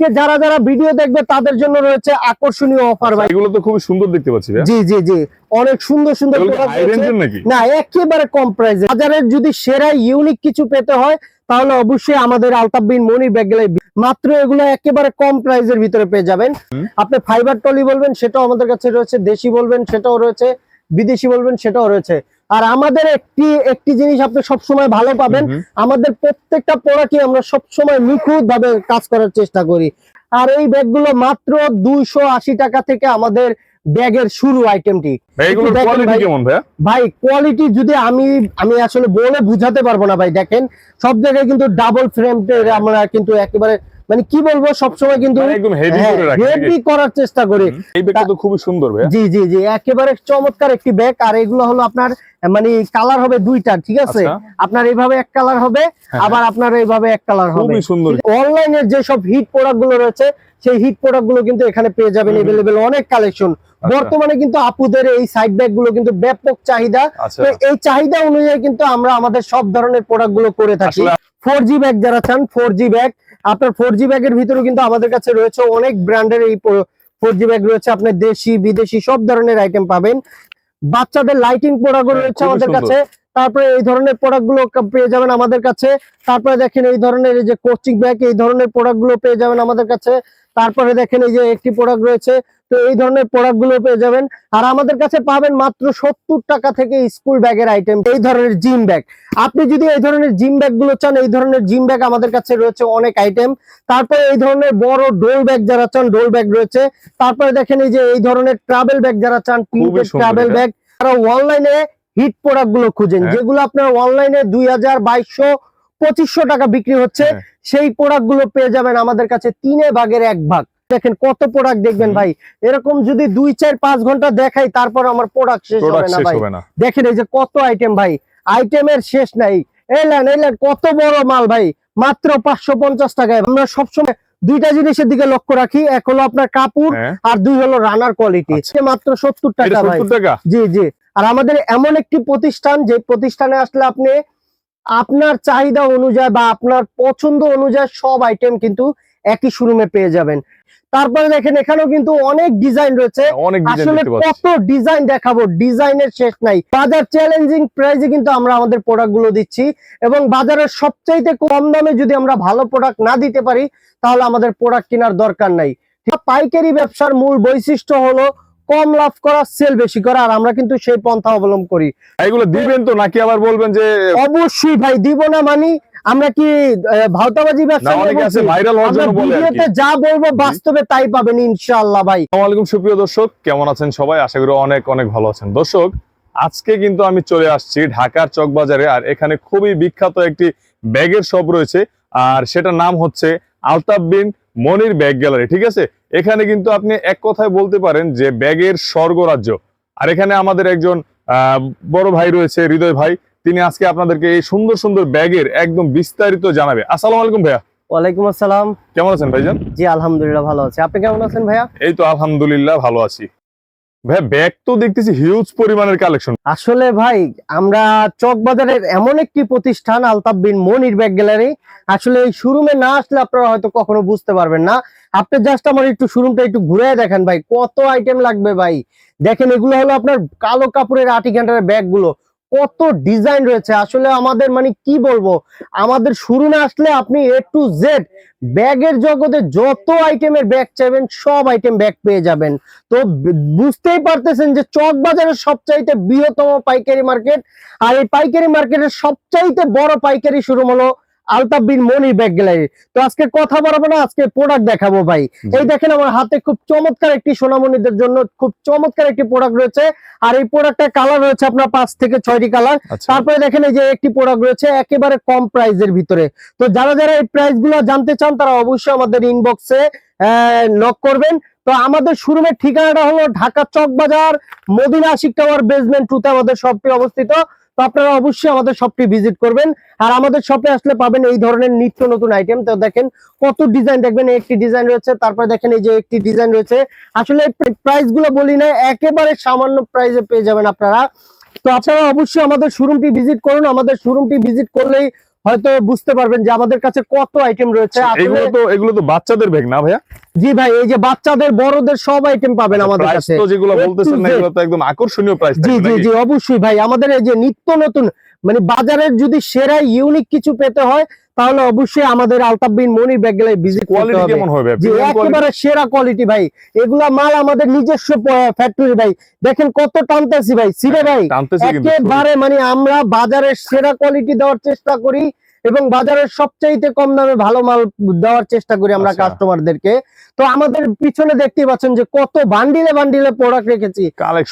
আজকে যারা যারা ভিডিও দেখবে তাদের জন্য রয়েছে আকর্ষণীয় অফার ভাই। এগুলো তো খুব সুন্দর দেখতে পাচ্ছি ভাই। জি জি জি, অনেক সুন্দর সুন্দর প্রোডাক্ট রয়েছে। না, একেবারে কম প্রাইসে। বাজারের যদি সেরা ইউনিক কিছু পেতে হয় তাহলে অবশ্যই আমাদের আলতাফ বিন মনির ব্যাগ গ্যালারি। মাত্র এগুলো একেবারে কম প্রাইসের ভিতরে পেয়ে যাবেন। আপনি ফাইবার টলি বলবেন সেটাও আমাদের কাছে রয়েছে, দেশি বলবেন সেটাও রয়েছে, বিদেশি বলবেন সেটাও রয়েছে। আর আমাদের একটি জিনিস আপনি সবসময় ভালো পাবেন, আমাদের প্রত্যেকটা প্রোডাক্টই আমরা সবসময় নিখুঁত ভাবে কাজ করার চেষ্টা করি। আর এই ব্যাগগুলো মাত্র 280 টাকা থেকে আমাদের ব্যাগের শুরু আইটেমটি। ভাই কোয়ালিটি যদি আমি আসলে বলে বুঝাতে পারবো না ভাই। দেখেন সব জায়গায় কিন্তু ডাবল ফ্রেম আমরা কিন্তু একেবারে মানে কি বলবো সবসময় কিন্তু একদম হেভি করার চেষ্টা করি। এই ব্যাগটা তো খুবই সুন্দর ভাই। জি জি জি, একেবারে চমৎকার একটি ব্যাগ। আর এগুলো হলো আপনার মানে কালার হবে দুইটা, ঠিক আছে? আপনার এইভাবে এক কালার হবে, আবার আপনার এইভাবে এক কালার হবে। খুবই সুন্দর। অনলাইনের যে সব হিট প্রোডাক্ট গুলো রয়েছে সেই হিট প্রোডাক্ট গুলো কিন্তু এখানে পেয়ে যাবেন अवेलेबल অনেক কালেকশন। বর্তমানে কিন্তু আপুদের এই সাইড ব্যাগ গুলো কিন্তু ব্যাপক চাহিদা। তো এই চাহিদা অনুযায়ী কিন্তু আমরা আমাদের সব ধরনের প্রোডাক্ট গুলো করে থাকি। 4G ব্যাগ যারা চান 4G ব্যাগ, আপনার 4G ব্যাগের ভিতরে কিন্তু আমাদের কাছে রয়েছে অনেক ব্র্যান্ডের এই 4G ব্যাগ রয়েছে। আপনার দেশি বিদেশি সব ধরনের আইটেম পাবেন। বাচ্চাদের লাইটিং প্রোডাক্ট রয়েছে আমাদের কাছে। তারপরে এই ধরনের প্রোডাক্ট গুলো পেয়ে যাবেন আমাদের কাছে। তারপরে দেখেন এই ধরনের এই যে কোচিং ব্যাগ, এই ধরনের প্রোডাক্ট গুলো পেয়ে যাবেন আমাদের কাছে। তারপরে দেখেন এই যে একটি প্রোডাক্ট রয়েছে, তো এই ধরনের প্রোডাক্ট গুলো পেয়ে যাবেন। আর আমাদের কাছে পাবেন মাত্র 70 টাকা থেকে স্কুল ব্যাগের আইটেম। এই ধরনের জিম ব্যাগ, আপনি যদি এই ধরনের জিম ব্যাগ গুলো চান, এই ধরনের জিম ব্যাগ আমাদের কাছে রয়েছে অনেক আইটেম। তারপরে এই ধরনের বড় ডোল ব্যাগ যারা চান, ডোল ব্যাগ রয়েছে। তারপরে দেখেন এই যে এই ধরনের ট্রাভেল ব্যাগ যারা চান, ট্রাভেল ব্যাগ। তারা অনলাইনে হিট প্রোডাক্ট গুলো খুঁজেন, যেগুলো আপনার অনলাইনে 2000, 2200, 2500 টাকা বিক্রি হচ্ছে, সেই প্রোডাক্ট গুলো পেয়ে যাবেন আমাদের কাছে 3 ভাগের 1 ভাগ। দেখেন কত প্রোডাক্ট দেখবেন ভাই, এরকম যদি 2, 4, 5 ঘন্টা দেখাই তারপর আমার প্রোডাক্ট শেষ হবে না ভাই। দেখেন এই যে কত আইটেম ভাই, আইটেমের শেষ নাই। এলেন কত বড় মাল ভাই, মাত্র 550 টাকায়। আমরা সবসময় দুইটা জিনিসের দিকে লক্ষ্য রাখি, এক হলো আপনার কাপড় আর দুই হলো রানার কোয়ালিটি। মাত্র 70 টাকা ভাই। জি জি। আর আমাদের এমন একটি প্রতিষ্ঠান, যে প্রতিষ্ঠানে আসলে আপনি আপনার চাহিদা অনুযায়ী বা আপনার পছন্দ অনুযায়ী সব আইটেম কিন্তু একই শোরুমে পেয়ে যাবেন। তারপরে দেখেন এখানেও কিন্তু অনেক ডিজাইন রয়েছে, আসলে কত ডিজাইন দেখাবো, ডিজাইনের শেষ নাই। বাজার চ্যালেঞ্জিং প্রাইসে কিন্তু আমরা আমাদের প্রোডাক্ট গুলো দিচ্ছি, এবং বাজারের সবচাইতে কম দামে যদি আমরা ভালো প্রোডাক্ট না দিতে পারি তাহলে আমাদের প্রোডাক্ট কেনার দরকার নাই। পাইকারি ব্যবসার মূল বৈশিষ্ট্য হলো কম লাভ করা, সেল বেশি করা, আর আমরা কিন্তু সেই পন্থা অবলম্বন করি। এগুলো দিবেন তো নাকি আবার বলবেন যে? অবশ্যই ভাই, দিব না মানে আমরা কি ভাওতাবাজি ব্যবসা? ভিডিওতে যা বলবো বাস্তবে তাই পাবেন ইনশাআল্লাহ ভাই। আসসালামু আলাইকুম সুপ্রিয় দর্শক, কেমন আছেন সবাই? আশা করি অনেক অনেক ভালো আছেন। দর্শক, আজকে কিন্তু আমি চলে আসছি ঢাকার চকবাজারে, আর এখানে খুবই বিখ্যাত একটি ব্যাগের শপ রয়েছে, আর সেটার নাম হচ্ছে আলতাফ বিন মনির ব্যাগ গ্যালারি। ঠিক আছে, এখানে কিন্তু আপনি এক কথায় বলতে পারেন যে ব্যাগের স্বর্গরাজ্য। আর এখানে আমাদের একজন বড় ভাই রয়েছে, হৃদয় ভাই, তিনি আজকে আপনাদেরকে এই সুন্দর সুন্দর ব্যাগের একদম বিস্তারিত জানাবে। আসসালামু আলাইকুম ভাইয়া। ওয়ালাইকুম আসসালাম। কেমন আছেন ভাইজান? জি আলহামদুলিল্লাহ ভালো আছি, আপনি কেমন আছেন ভাইয়া? এই তো আলহামদুলিল্লাহ ভালো আছি। ভাইয়া ব্যাগ তো দেখতেছি হিউজ পরিমাণের কালেকশন। আসলে ভাই আমরা চকবাজারের এমন একটি প্রতিষ্ঠান আলতাফ বিন মনির ব্যাগ গ্যালারি, আসলে এই শোরুমে না আসলে আপনারা হয়তো কখনো বুঝতে পারবেন না। আপনি জাস্ট আমার একটু শোরুমটা একটু ঘুরে দেখেন ভাই, কত আইটেম লাগবে ভাই। দেখেন এগুলো হলো আপনার কালো কাপড়ের আটি ঘাটার ব্যাগ গুলো, কত ডিজাইন রয়েছে। আসলে আমাদের মানে কি বলবো, আমাদের শোরুমে আসলে আপনি A to Z ব্যাগের জগতে যত আইটেমের ব্যাগ চাইবেন সব আইটেম ব্যাগ পেয়ে যাবেন। তো বুঝতেই পারতেছেন যে চকবাজারের সবচাইতে বৃহত্তম পাইকারি মার্কেট, আর এই পাইকারি মার্কেটের সবচাইতে বড় পাইকারি শোরুম হলো আলতাফ বিন মনির ব্যাগ গ্যালারি। তো আজকে কথা বলবো না, আজকে প্রোডাক্ট দেখাবো ভাই। এই দেখেন আমার হাতে খুব চমৎকার একটি সোনামণিদের জন্য খুব চমৎকার একটি প্রোডাক্ট রয়েছে, আর এই প্রোডাক্টের কালার রয়েছে আপনার 5 থেকে 6টি কালার। তারপরে দেখেন এই যে একটি প্রোডাক্ট রয়েছে একেবারে কম প্রাইসের ভিতরে। তো যারা যারা এই প্রাইস গুলো জানতে চান তারা অবশ্যই আমাদের ইনবক্সে নক করবেন। তো আমাদের শোরুমের ঠিকানাটা হলো ঢাকা চকবাজার মদিনা আশিক টাওয়ার বেসমেন্ট 2 তে আমাদের শপটি অবস্থিত। তো আপনারা অবশ্যই আমাদের শপটি ভিজিট করবেন, আর আমাদের শপে আসলে পাবেন এই ধরনের নিত্য নতুন আইটেম। তো দেখেন কত ডিজাইন, দেখবেন একটি ডিজাইন রয়েছে, তারপরে দেখেন এই যে একটি ডিজাইন রয়েছে। আসলে প্রাইস গুলো বলি না, একেবারে সামান্য প্রাইসে পেয়ে যাবেন আপনারা। তো আপনারা অবশ্যই আমাদের শোরুমটি ভিজিট করুন, আমাদের শোরুমটি ভিজিট করলেই হয়তো বুঝতে পারবেন যে আমাদের কাছে কত আইটেম রয়েছে। এগুলো তো বাচ্চাদের ব্যাগ না ভাইয়া? জি ভাই, এই যে বাচ্চাদের বড়দের সব আইটেম পাবেন আমাদের কাছে। তো যেগুলো বলতেছেন না এগুলো তো একদম আকর্ষণীয় প্রাইস জি জি জি অবশ্যই ভাই, আমাদের এই যে নিত্য নতুন মানে বাজারের যদি সেরা ইউনিক কিছু পেতে হয় তাহলে অবশ্যই আমাদের আলতাফ বিন মনির ব্যাগ গেলে ভিজিট করতে হবে। কেমন হবে? জি একেবারে সেরা কোয়ালিটি ভাই, এগুলা মাল আমাদের নিজস্ব ফ্যাক্টরি ভাই। দেখেন কত টানতেছি ভাই, সিরে ভাই একেবারে মানে আমরা বাজারের সেরা কোয়ালিটি দেওয়ার চেষ্টা করি এবং বাজারের সবচাইতে কম দামে ভালো মাল দেওয়ার চেষ্টা করি আমরা কাস্টমারদেরকে। তো আমাদের পিছনে দেখতে পাচ্ছেন যে কত বান্ডিলে বান্ডিলে প্রোডাক্ট রেখেছি,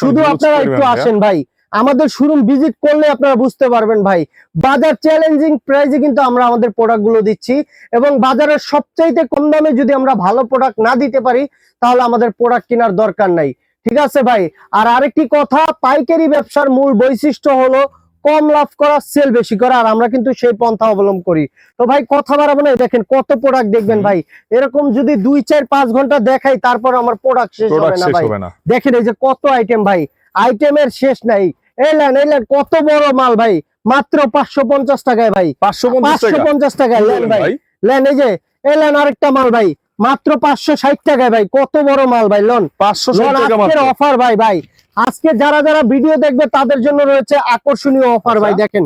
শুধু আপনারা একটু আসেন ভাই, আমাদের শোরুম ভিজিট করলে আপনারা বুঝতে পারবেন ভাই। বাজার চ্যালেঞ্জিং প্রাইসে কিন্তু আমরা আমাদের প্রোডাক্ট গুলো দিচ্ছি এবং বাজারের সবচাইতে কম দামে যদি আমরা ভালো প্রোডাক্ট না দিতে পারি তাহলে আমাদের প্রোডাক্ট কেনার দরকার নাই, ঠিক আছে ভাই। আর আরেকটি কথা, পাইকারি ব্যবসার মূল বৈশিষ্ট্য হলো কম লাভ করা, সেল বেশি করা, আর আমরা কিন্তু সেই পন্থা অবলম্বন করি। তো ভাই কথা বাড়াবো না, দেখেন কত প্রোডাক্ট দেখবেন ভাই, এরকম যদি 2-4-5 ঘন্টা দেখাই তারপর আমার প্রোডাক্ট শেষ হবে না ভাই। দেখেন এই যে কত আইটেম ভাই, আইটেমের শেষ নাই। এলেন কত বড় মাল ভাই, মাত্র 550 টাকায় ভাই, 550 টাকায় লেন ভাই, লেন। এই যে এলেন আরেকটা মাল ভাই, মাত্র 560 টাকায় ভাই, কত বড় মাল ভাই, লোন 560 টাকা অফার ভাই। ভাই আজকে যারা যারা ভিডিও দেখবে তাদের জন্য রয়েছে আকর্ষণীয় অফার ভাই। দেখেন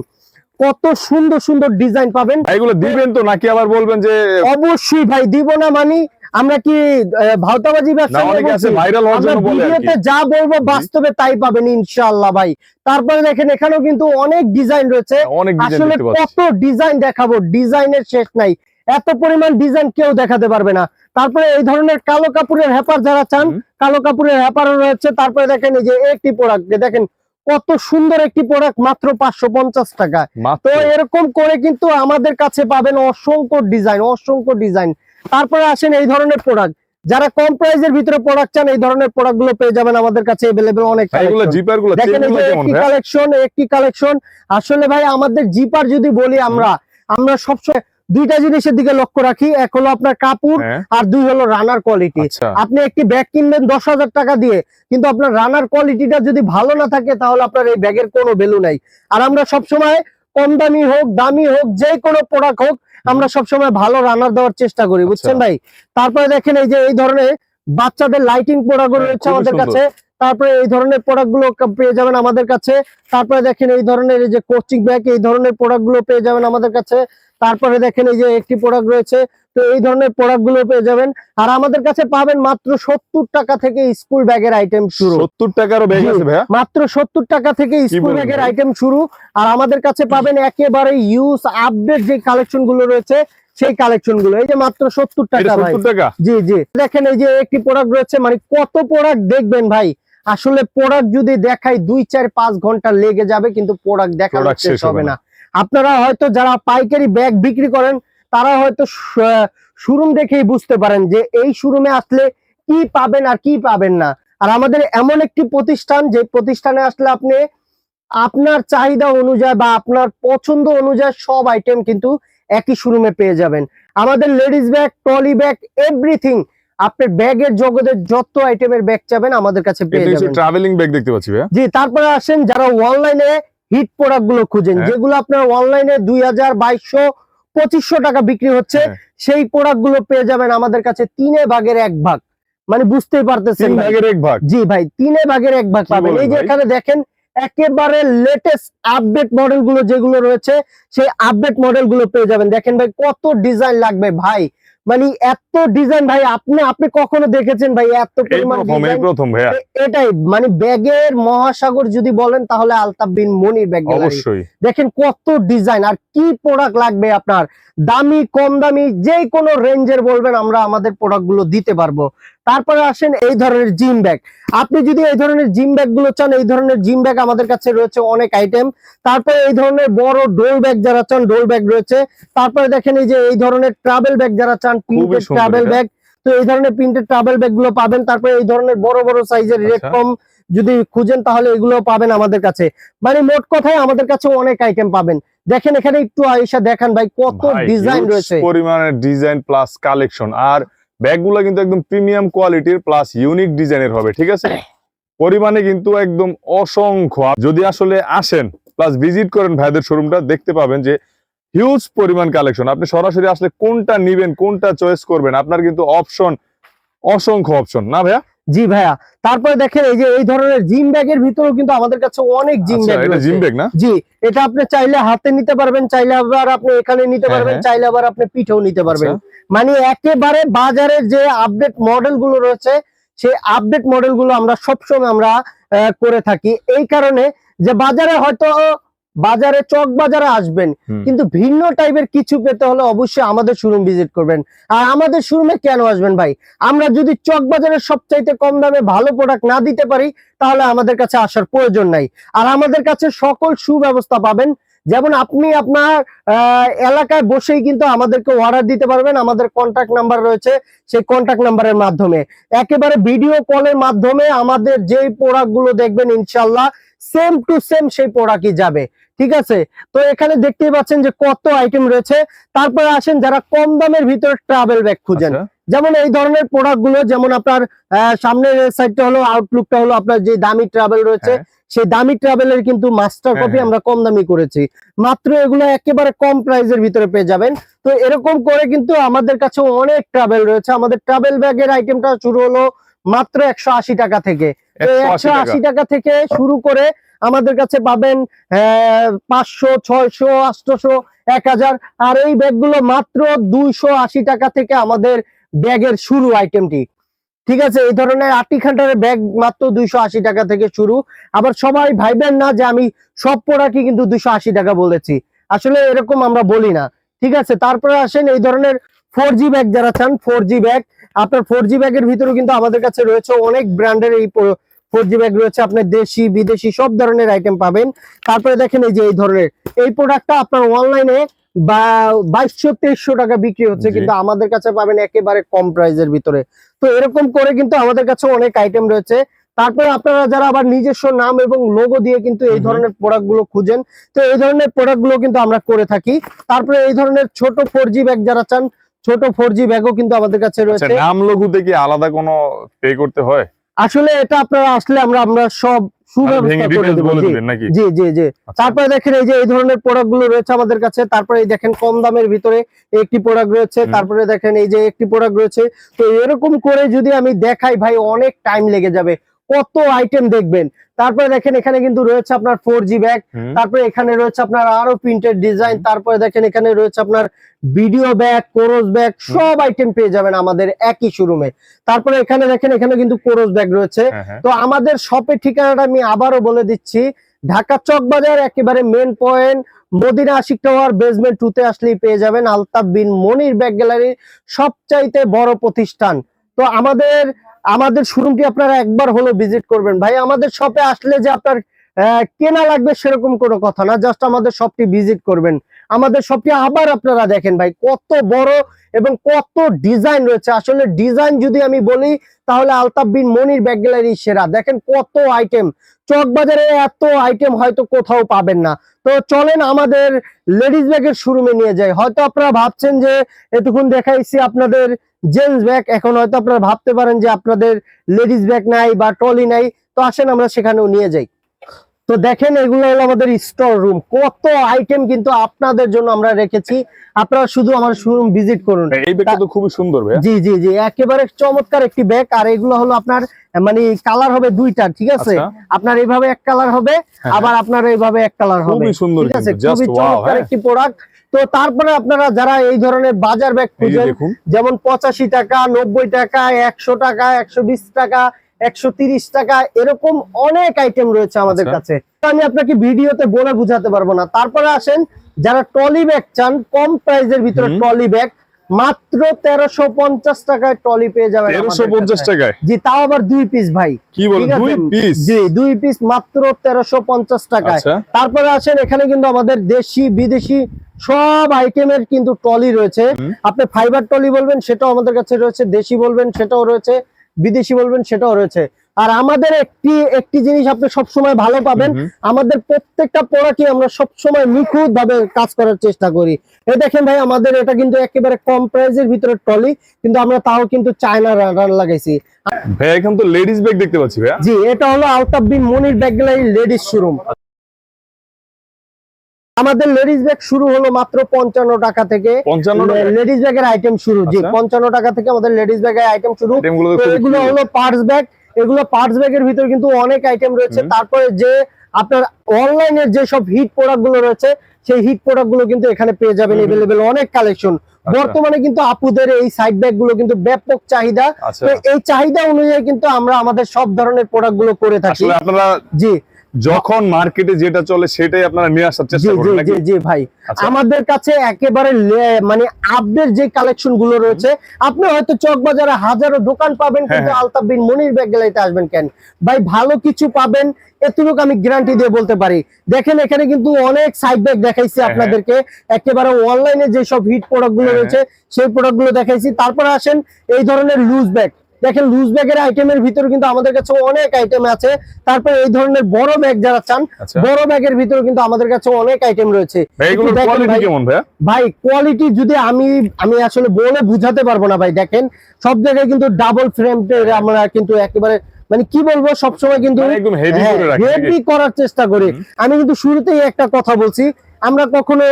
কত সুন্দর সুন্দর ডিজাইন পাবেন। এগুলো দিবেন তো নাকি আবার বলবেন যে? অবশ্যই ভাই, দিব না মানে আমরা কি ভাওতাবাজি ব্যবসা ভিডিওতে যা বলবো বাস্তবে তাই পাবেন ইনশাআল্লাহ ভাই। তারপরে দেখেন এখানেও কিন্তু অনেক ডিজাইন রয়েছে, আসলে কত ডিজাইন দেখাবো, ডিজাইনের শেষ নাই, এত পরিমাণ ডিজাইন কেউ দেখাতে পারবে না। তারপরে এই ধরনের কালো কাপড়ের হ্যাপার যারা চান, কালো কাপড়ের হ্যাপারও রয়েছে। তারপরে দেখেন এই যে একটি প্রোডাক্ট, দেখেন কত সুন্দর একটি প্রোডাক্ট, মাত্র 550 টাকা। তো এরকম করে কিন্তু আমাদের কাছে পাবেন অসংখ্য ডিজাইন, অসংখ্য ডিজাইন। তারপরে আসেন এই ধরনের প্রোডাক্ট, যারা কম প্রাইসের ভিতরে প্রোডাক্ট চান এই ধরনের প্রোডাক্ট গুলো পেয়ে যাবেন আমাদের কাছে अवेलेबल অনেক কালেকশন। দেখেন এই যে একটি কালেকশন, আসলে ভাই আমাদের জিপার যদি বলি আমরা সবসময় দুইটা জিনিসের দিকে লক্ষ্য রাখি, এক হলো আপনার কাপড় আর দুই হলো রানার কোয়ালিটি। আপনি একটি ব্যাগ কিনবেন 10,000 টাকা দিয়ে, কিন্তু আপনার রানার কোয়ালিটিটা যদি ভালো না থাকে তাহলে আপনার এই ব্যাগের কোনো ভ্যালু নাই। আর আমরা সবসময় কম দামি হোক দামি হোক যে কোনো প্রোডাক্ট হোক আমরা সবসময় ভালো রানার দেওয়ার চেষ্টা করি, বুঝছেন ভাই। তারপরে দেখেন এই যে এই ধরনের বাচ্চাদের লাইটিং প্রোডাক্ট রয়েছে আমাদের কাছে, তারপরে এই ধরনের প্রোডাক্ট গুলো পেয়ে যাবেন আমাদের কাছে। তারপরে দেখেন এই ধরনের এই যে কোচিং ব্যাগ, এই ধরনের প্রোডাক্ট গুলো পেয়ে যাবেন আমাদের কাছে। তারপরে দেখেন এই যে একটি প্রোডাক্ট রয়েছে, তো এই ধরনের প্রোডাক্ট গুলো পেয়ে যাবেন। আর আমাদের কাছে পাবেন মাত্র 70 টাকা থেকে স্কুল ব্যাগের আইটেম শুরু। 70 টাকারও ব্যাগ আছে ভাইয়া? মাত্র 70 টাকা থেকে স্কুল ব্যাগের আইটেম শুরু। আর আমাদের কাছে পাবেন একেবারে ইউজ আপডেট যে কালেকশন গুলো রয়েছে সেই কালেকশন গুলো, এই যে মাত্র 70 টাকা ভাই। জি জি দেখেন এই যে একটি প্রোডাক্ট রয়েছে, মানে কত প্রোডাক্ট দেখবেন ভাই, আসলে প্রোডাক্ট যদি দেখাই 2-4-5 ঘন্টা লেগে যাবে, কিন্তু প্রোডাক্ট দেখানো শেষ হবে না। আপনারা হয়তো যারা পাইকারি ব্যাগ বিক্রি করেন তারা হয়তো শোরুম দেখেই বুঝতে পারেন যে এই শোরুমে আসলে কি পাবেন আর কি পাবেন না। আর আমাদের এমন একটি প্রতিষ্ঠান, যে প্রতিষ্ঠানে আসলে আপনি আপনার চাহিদা অনুযায়ী বা আপনার পছন্দ অনুযায়ী সব আইটেম কিন্তু একই শোরুমে পেয়ে যাবেন। আমাদের ladies bag, trolley bag, everything, আপনার ব্যাগের জগতের যত আইটেমের ব্যাগ চাবেন আমাদের কাছে পেয়ে যাবেন। ট্রাভেলিং ব্যাগ দেখতে পাচ্ছি ভাই। জি তারপরে আসেন যারা অনলাইনে হিট প্রোডাক্ট গুলো খুঁজেন, যেগুলো আপনার অনলাইনে 2000, 2200, 2500 টাকা বিক্রি হচ্ছে, সেই প্রোডাক্ট গুলো পেয়ে যাবেন আমাদের কাছে 3/1 ভাগ, মানে বুঝতেই পারতেছেন 3/1 ভাগ। জি ভাই 3/1 ভাগ পাবেন। এই যে এখানে দেখেন একেবারে লেটেস্ট আপডেট মডেল গুলো যেগুলো রয়েছে সেই আপডেট মডেল গুলো পেয়ে যাবেন। দেখেন ভাই কত ডিজাইন লাগবে ভাই, মানে এত ডিজাইন ভাই আপনি কখনো দেখেছেন ভাই এত পরিমাণ ডিজাইন? এটাই মানে ব্যাগের মহাসাগর যদি বলেন তাহলে আলতাফ বিন মনির ব্যাগ গ্যালারি। দেখেন কত ডিজাইন, আর কি প্রোডাক্ট লাগবে আপনার, দামি কম দামি যে কোনো রেঞ্জের বলবেন আমরা আমাদের প্রোডাক্ট গুলো দিতে পারবো। তারপরে আসেন এই ধরনের জিম ব্যাগ, আপনি যদি এই ধরনের জিম ব্যাগ গুলো চান এই ধরনের জিম ব্যাগ আমাদের কাছে রয়েছে অনেক আইটেম। তারপরে এই ধরনের বড় ডোল ব্যাগ যারা চান ডোল ব্যাগ রয়েছে। তারপরে দেখেন এই যে এই ধরনের ট্রাভেল ব্যাগ যারা চান, প্রিন্টেড ট্রাভেল ব্যাগ, তো এই ধরনের প্রিন্টেড ট্রাভেল ব্যাগ গুলো পাবেন। তারপরে এই ধরনের বড় বড় সাইজের রেড কম যদি খুঁজেন তাহলে এগুলো পাবেন আমাদের কাছে। মানে মোট কথায় আমাদের কাছে অনেক আইটেম পাবেন। দেখেন এখানে একটু আয়েশা দেখান ভাই কত ডিজাইন রয়েছে, পরিমাণের ডিজাইন প্লাস কালেকশন। আর ব্যাগগুলো কিন্তু একদম প্রিমিয়াম কোয়ালিটির প্লাস ইউনিক ডিজাইনের হবে, ঠিক আছে। পরিমাণে কিন্তু একদম অসংখ্য, যদি আসলে আসেন প্লাস ভিজিট করেন ভাইদের শোরুমটা দেখতে পাবেন যে হিউজ পরিমাণ কালেকশন। আপনি সরাসরি আসলে কোনটা নিবেন, কোনটা চয়েস করবেন, আপনার কিন্তু অপশন, অসংখ্য অপশন না ভাইয়া? জি ভাইয়া, তারপরে দেখেন এই যে এই ধরনের জিম ব্যাগের ভিতরেও কিন্তু আমাদের কাছে অনেক জিম আচ্ছা, ব্যাগ এটা রয়েছে। জিম ব্যাগ না? জি, এটা আপনি চাইলে হাতে নিতে পারবেন, চাইলে আবার আপনি এখানে নিতে হ্যাঁ, পারবেন, হ্যাঁ। চাইলে আবার আপনি পিঠেও নিতে পারবেন। আচ্ছা। মানে একেবারে বাজারের যে আপডেট মডেল গুলো রয়েছে সেই আপডেট মডেল গুলো আমরা সবসময় আমরা করে থাকি। এই কারণে যে বাজারে চক বাজারে আসবেন, কিন্তু ভিন্ন টাইপের কিছু পেতে হলে অবশ্যই আমাদের শোরুম ভিজিট করবেন। আর আমাদের শোরুমে কেন আসবেন ভাই? আমরা যদি চক বাজারের সবচাইতে কম দামে ভালো প্রোডাক্ট না দিতে পারি, তাহলে আমাদের কাছে আসার প্রয়োজন নাই। আর আমাদের কাছে সকল সুব্যবস্থা পাবেন। যেমন আপনি আপনার এলাকায় বসেই কিন্তু আমাদেরকে অর্ডার দিতে পারবেন। আমাদের কন্টাক্ট নাম্বার রয়েছে, সেই কন্টাক্ট নাম্বারের মাধ্যমে একেবারে ভিডিও কলের মাধ্যমে আমাদের যেই প্রোডাক্ট গুলো দেখবেন ইনশাল্লাহ সেম টু সেম সেই প্রোডাক্টই যাবে। ঠিক আছে, তো এখানে দেখতেই পাচ্ছেন যে কত আইটেম রয়েছে। তারপরে আসেন যারা কম দামের ভিতরে ট্রাভেল ব্যাগ খুঁজেন, যেমন এই ধরনের প্রোডাক্ট গুলো, যেমন আপনার সামনের সাইডটা হলো, আউটলুকটা হলো আপনার যে দামি ট্রাভেল রয়েছে, সেই দামি ট্রাভেলের কিন্তু মাস্টার কপি আমরা কম দামি করেছি। মাত্র এগুলো একেবারে কম প্রাইসের ভিতরে পেয়ে যাবেন। তো এরকম করে কিন্তু আমাদের কাছে অনেক ট্রাভেল রয়েছে। আমাদের ট্রাভেল ব্যাগের আইটেমটা শুরু হলো মাত্র 180 টাকা থেকে। 180 টাকা থেকে শুরু করে আমাদের কাছে পাবেন 500, 600, 800, 1000। আর এই ব্যাগগুলো মাত্র 280 টাকা থেকে আমাদের ব্যাগের শুরু আইটেমটি। ঠিক আছে, এই ধরনের 8 খান্ডারের ব্যাগ মাত্র 280 টাকা থেকে শুরু। আবার সবাই ভাইবেন না যে আমি সব প্রোডাক্টই কিন্তু 280 টাকা বলেছি, আসলে এরকম আমরা বলি না। ঠিক আছে, তারপরে আসেন এই ধরনের 4G ব্যাগ যারা চান, 4G ব্যাগ, আপনার 4G ব্যাগের ভিতরেও কিন্তু আমাদের কাছে রয়েছে অনেক ব্র্যান্ডের এই 4G ব্যাগ রয়েছে। আপনার দেশি বিদেশি সব ধরনের আইটেম পাবেন। তারপরে দেখেন এই যে এই ধরনের এই প্রোডাক্টটা আপনার অনলাইনে বা 2200-2300 টাকা বিক্রি হচ্ছে, কিন্তু আমাদের কাছে পাবেন একেবারে কম প্রাইসের ভিতরে। তো এরকম করে কিন্তু আমাদের কাছে অনেক আইটেম রয়েছে। তারপরে আপনারা যারা আবার নিজস্ব নাম এবং লোগো দিয়ে কিন্তু এই ধরনের প্রোডাক্ট গুলো খুঁজেন, তো এই ধরনের প্রোডাক্ট গুলো কিন্তু আমরা করে থাকি। তারপরে এই ধরনের ছোট 4G ব্যাগ যারা চান, ছোট 4G ব্যাগও কিন্তু আমাদের কাছে রয়েছে। নাম লোগোতে কি আলাদা কোনো পে করতে হয়? আসলে এটা আপনারা আসলে আমরা সব সুব্যবস্থা করে দেব। জি জি জি। তারপরে দেখেন এই যে এই ধরনের প্রোডাক্ট গুলো রয়েছে আমাদের কাছে। তারপরে এই দেখেন কম দামের ভিতরে একটি প্রোডাক্ট রয়েছে। তারপরে দেখেন এই যে একটি প্রোডাক্ট রয়েছে। তো এরকম করে যদি আমি দেখাই ভাই অনেক টাইম লেগে যাবে, কত আইটেম দেখবেন। তারপরে দেখেন এখানে কিন্তু রয়েছে আপনার 4G ব্যাগ, তারপরে এখানে রয়েছে আপনার আরো প্রিন্টেড ডিজাইন, তারপরে দেখেন এখানে রয়েছে আপনার ভিডিও ব্যাগ, কোরস ব্যাগ, সব আইটেম পেয়ে যাবেন আমাদের একই শোরুমে। তারপরে এখানে দেখেন এখানে কিন্তু কোরস ব্যাগ রয়েছে। তো আমাদের শপের ঠিকানাটা আমি আবারও বলে দিচ্ছি, ঢাকা চক বাজার একেবারে main point, Madina Ashiq tower basement 2 তে আসলেই পেয়ে যাবেন আলতাফ বিন মনির ব্যাগ গ্যালারির সবচাইতে বড় প্রতিষ্ঠান। তো আমাদের শোরুমটি আপনারা একবার হলো ভিজিট করবেন ভাই। আমাদের শপে আসলে যে আপনার কেনা লাগবে সেরকম কোনো কথা না, জাস্ট আমাদের শপটি ভিজিট করবেন। আমাদের শপটি আবার আপনারা দেখেন ভাই কত বড় এবং কত ডিজাইন রয়েছে। আসলে ডিজাইন যদি আমি বলি তাহলে আলতাফ বিন মনির ব্যাগ গ্যালারি সেরা। দেখেন কত আইটেম, চক বাজারে এত আইটেম হয়তো কোথাও পাবেন না। তো চলেন আমাদের লেডিস ব্যাগের শোরুমে নিয়ে যাই। হয়তো আপনারা ভাবছেন যে এতক্ষণ দেখাইছি আপনাদের জেন্টস ব্যাগ, এখন হয়তো আপনারা ভাবতে পারেন যে আপনাদের লেডিস ব্যাগ নাই বা ট্রলি নাই। তো আসেন আমরা সেখানেও নিয়ে যাই। তো দেখেন এগুলো হলো আমাদের স্টোর রুম, কত আইটেম কিন্তু আপনাদের জন্য আমরা রেখেছি। আপনারা শুধু আমার শোরুম ভিজিট করুন। এই ব্যাগটা তো খুবই সুন্দর ভাই। জি জি জি, একেবারে চমৎকার একটি ব্যাগ। আর এগুলো হলো আপনার মানে কালার হবে দুইটা, ঠিক আছে? আপনার এইভাবে এক কালার হবে, আবার আপনার এইভাবে এক কালার হবে। খুবই সুন্দর, ঠিক আছে, খুবই চমৎকার একটি প্রোডাক্ট। তো তারপরে আপনারা যারা এই ধরনের বাজার ব্যাগ খুঁজেন, যেমন 85 টাকা, 90 টাকা, 100 টাকা, 120 টাকা, 130 টাকা, এরকম অনেক আইটেম রয়েছে আমাদের কাছে। আমি আপনাকে ভিডিওতে বলে বুঝাতে পারবো না। তারপরে আসেন যারা ট্রলি ব্যাগ চান, কম প্রাইসের ভিতরে ট্রলি ব্যাগ মাত্র 1350 টাকায় ট্রলি পেয়ে যাবেন। 1350 টাকায়? জি, তাও আবার 2 পিস ভাই। কি বলেন, 2 পিস? জি, 2 পিস মাত্র 1350 টাকায়। তারপরে আসেন এখানে কিন্তু আমাদের দেশি বিদেশি সব আইটেমের কিন্তু ট্রলি রয়েছে। আপনি ফাইবার ট্রলি বলবেন সেটাও আমাদের কাছে রয়েছে, দেশি বলবেন সেটাও রয়েছে, বিদেশি বলবেন সেটাও রয়েছে। আর আমাদের একটি জিনিস আপনি সবসময় ভালো পাবেন, আমাদের প্রত্যেকটা প্রোডাক্টই আমরা সবসময় নিখুঁত ভাবে কাজ করার চেষ্টা করি। এই দেখেন ভাই, আমাদের এটা কিন্তু একেবারে কম প্রাইসের ভিতরে ট্রলি, কিন্তু আমরা তাও কিন্তু চায়না রান লাগাইছি। ভাই এখন তো লেডিস ব্যাগ দেখতে পাচ্ছি ভাই। জি, এটা হলো আলতাফ বিন মনির ব্যাগ গ্যালারি লেডিস শোরুম। আমাদের লেডিস ব্যাগ শুরু হলো মাত্র 55 টাকা থেকে। 55 টাকা লেডিস ব্যাগের আইটেম শুরু, জি 55 টাকা থেকে আমাদের লেডিস ব্যাগের আইটেম শুরু। এগুলো হলো পার্স ব্যাগ, এগুলো পার্স ব্যাগের ভিতরে কিন্তু অনেক আইটেম রয়েছে। তারপরে যে আপনার অনলাইনের যে সব হিট প্রোডাক্ট গুলো রয়েছে সেই হিট প্রোডাক্ট গুলো কিন্তু এখানে পেয়ে যাবেন এভেলেবেল, অনেক কালেকশন। বর্তমানে কিন্তু আপুদের এই সাইড ব্যাগ গুলো কিন্তু ব্যাপক চাহিদা, তো এই চাহিদা অনুযায়ী কিন্তু আমরা আমাদের সব ধরনের প্রোডাক্ট গুলো করে থাকি। আপনারা জি যখন মার্কেটে যেটা চলে সেটাই আপনারা নিয়ে আসার চেষ্টা করেন নাকি? জি ভাই, আমাদের কাছে একেবারে মানে আপডেট যে কালেকশন গুলো রয়েছে, আপনি হয়তো চকবাজারে হাজারো দোকান পাবেন, কিন্তু আলতাফ বিন মনির ব্যাগ গ্যালারিতে আসবেন কেন ভাই, ভালো কিছু পাবেন এতটুকু আমি গ্যারান্টি দিয়ে বলতে পারি। দেখেন এখানে কিন্তু অনেক সাইড ব্যাগ দেখাইছি আপনাদেরকে, একেবারে অনলাইনে যে সব হিট প্রোডাক্ট গুলো রয়েছে সেই প্রোডাক্ট গুলো দেখাইছি। তারপরে আসেন এই ধরনের লুজ ব্যাগ, দেখেন লুজ ব্যাগের আইটেমের ভিতরে কিন্তু আমাদের কাছে অনেক আইটেম আছে। তারপরে এই ধরনের বড় ব্যাগ যারা চান, বড় ব্যাগের ভিতরে কিন্তু আমাদের কাছে অনেক আইটেম রয়েছে। ভাই কোয়ালিটি যদি আমি আসলে বলে বুঝাতে পারবো না ভাই। দেখেন সব জায়গায় কিন্তু ডাবল ফ্রেম আমরা কিন্তু একেবারে মানে কি বলবো সবসময় কিন্তু হেভি করার চেষ্টা করি। আমি কিন্তু শুরুতেই একটা কথা বলছি, আমরা কখনো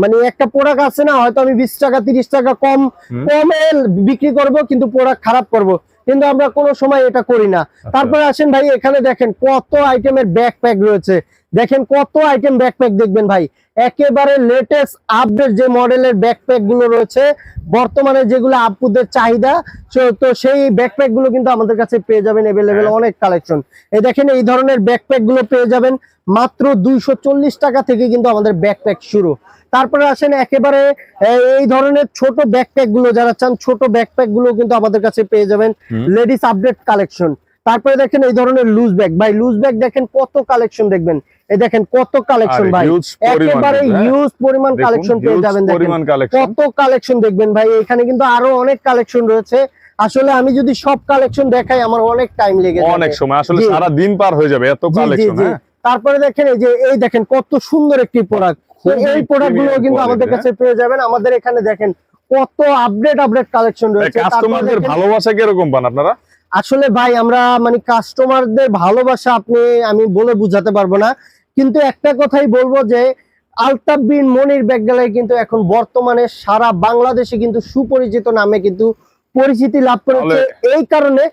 মানে একটা প্রোডাক্ট আছে না, হয়তো আমি 20 টাকা 30 টাকা কমে বিক্রি করব কিন্তু প্রোডাক্ট খারাপ করব, কিন্তু আমরা কোনো সময় এটা করি না। তারপরে আসেন ভাই, এখানে দেখেন কত আইটেমের ব্যাকপ্যাক রয়েছে, দেখেন কত আইটেম ব্যাকপ্যাক দেখবেন ভাই, একেবারে লেটেস্ট আপডেট যে মডেলের ব্যাকপ্যাক গুলো রয়েছে বর্তমানে যেগুলো আপুদের চাহিদা, তো সেই ব্যাকপ্যাক গুলো কিন্তু আমাদের কাছে পেয়ে যাবেন এভেলেবেল, অনেক কালেকশন। এই দেখেন এই ধরনের ব্যাকপ্যাক গুলো পেয়ে যাবেন মাত্র 240 টাকা থেকে কিন্তু আমাদের ব্যাকপ্যাক শুরু। তারপরে আসেন একেবারে এই ধরনের ছোট ব্যাকপ্যাক গুলো যারা চান, ছোট ব্যাকপ্যাক গুলো কিন্তু আমাদের কাছে পেয়ে যাবেন, লেডিস আপডেট কালেকশন। তারপরে দেখেন এই ধরনের লুজ ব্যাগ, ভাই লুজ ব্যাগ দেখেন কত কালেকশন দেখবেন, এই দেখেন কত কালেকশন ভাই, একেবারে হিউজ পরিমাণ কালেকশন পেয়ে যাবেন। দেখেন কত কালেকশন দেখবেন ভাই, এখানে কিন্তু আরো অনেক কালেকশন রয়েছে। আসলে আমি যদি সব কালেকশন দেখাই আমার অনেক টাইম লেগে যাবে, অনেক সময়, আসলে সারা দিন পার হয়ে যাবে এত কালেকশন। তারপরে দেখেন এই দেখেন কত সুন্দর একটি প্রোডাক্ট, এই প্রোডাক্ট গুলো কিন্তু আমাদের কাছে পেয়ে যাবেন। আমাদের এখানে দেখেন কত আপডেট কালেকশন রয়েছে। কাস্টমারদের ভালোবাসা কি রকম পান আপনারা? আসলে ভাই আমরা মানে কাস্টমারদের ভালোবাসা আমি বলে বুঝাতে পারবো না, কিন্তু একটা কথাই বলবো যে আলতাফ বিন মনির ব্যাগ গ্যালারি কিন্তু এখন বর্তমানে সারা বাংলাদেশে কিন্তু সুপরিচিত নামে কিন্তু পরিচিতি লাভ করেছে। এই কারণে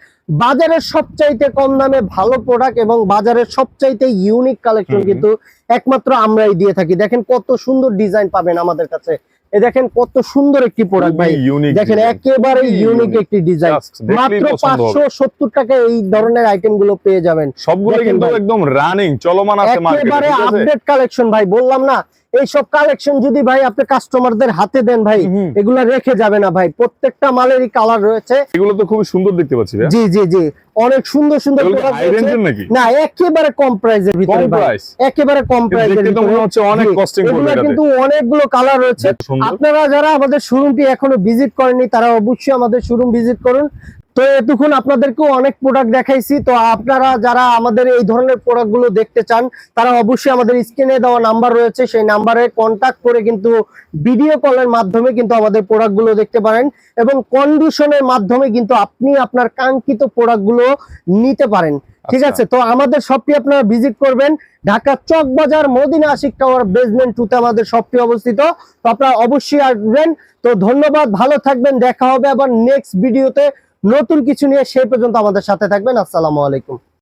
বাজারের সবচাইতে কম দামে ভালো প্রোডাক্ট এবং বাজারের সবচাইতে ইউনিক কালেকশন কিন্তু একমাত্র আমরাই দিয়ে থাকি। দেখেন কত সুন্দর ডিজাইন পাবেন আমাদের কাছে, দেখেন কত সুন্দর একটি প্রোডাক্ট ভাই, দেখেন একেবারে ইউনিক একটি ডিজাইন, মাত্র 570 টাকা এই ধরনের আইটেম গুলো পেয়ে যাবেন। সবগুলো কিন্তু একদম রানিং চলমান আছে মার্কেটে, একেবারে আপডেট কালেকশন ভাই। বললাম না এই সব কালেকশন যদি ভাই আপনি কাস্টমারদের হাতে দেন ভাই, এগুলা রেখে যাবে না ভাই, প্রত্যেকটা মালেরই কালার রয়েছে। এগুলো তো খুবই সুন্দর দেখতে পাচ্ছি ভাই। জি জি জি, অনেক সুন্দর সুন্দর প্রোডাক্ট রয়েছে। না একেবারে কম প্রাইসের ভিতরে ভাই, একেবারে কম প্রাইসের ভিতরে মনে হচ্ছে অনেক কস্টিং পড়বে। এগুলো কিন্তু অনেকগুলো কালার রয়েছে। আপনারা যারা আমাদের শোরুমটি এখনো ভিজিট করেননি তারা অবশ্যই আমাদের শোরুম ভিজিট করুন। তো এতক্ষণ আপনাদেরকেও অনেক প্রোডাক্ট দেখাইছি, তো আপনারা যারা আমাদের এই ধরনের প্রোডাক্ট গুলো দেখতে চান তারা অবশ্যই আমাদের স্ক্রিনে দেওয়া নাম্বার রয়েছে, সেই নাম্বারে কন্টাক্ট করে কিন্তু ভিডিও কলের মাধ্যমে কিন্তু আমাদের প্রোডাক্ট গুলো দেখতে পারেন এবং কন্ডিশনের মাধ্যমে কিন্তু আপনি আপনার কাঙ্ক্ষিত প্রোডাক্ট গুলো নিতে পারেন। ঠিক আছে, তো আমাদের শপটি আপনারা ভিজিট করবেন, ঢাকা চকবাজার মদিনা আশিক টাওয়ার বেসমেন্ট 2 তে আমাদের শপটি অবস্থিত। তো আপনারা অবশ্যই আসবেন। তো ধন্যবাদ, ভালো থাকবেন, দেখা হবে আবার নেক্সট ভিডিওতে নতুন কিছু নিয়ে। সেই পর্যন্ত আমাদের সাথে থাকবেন। আসসালামু আলাইকুম।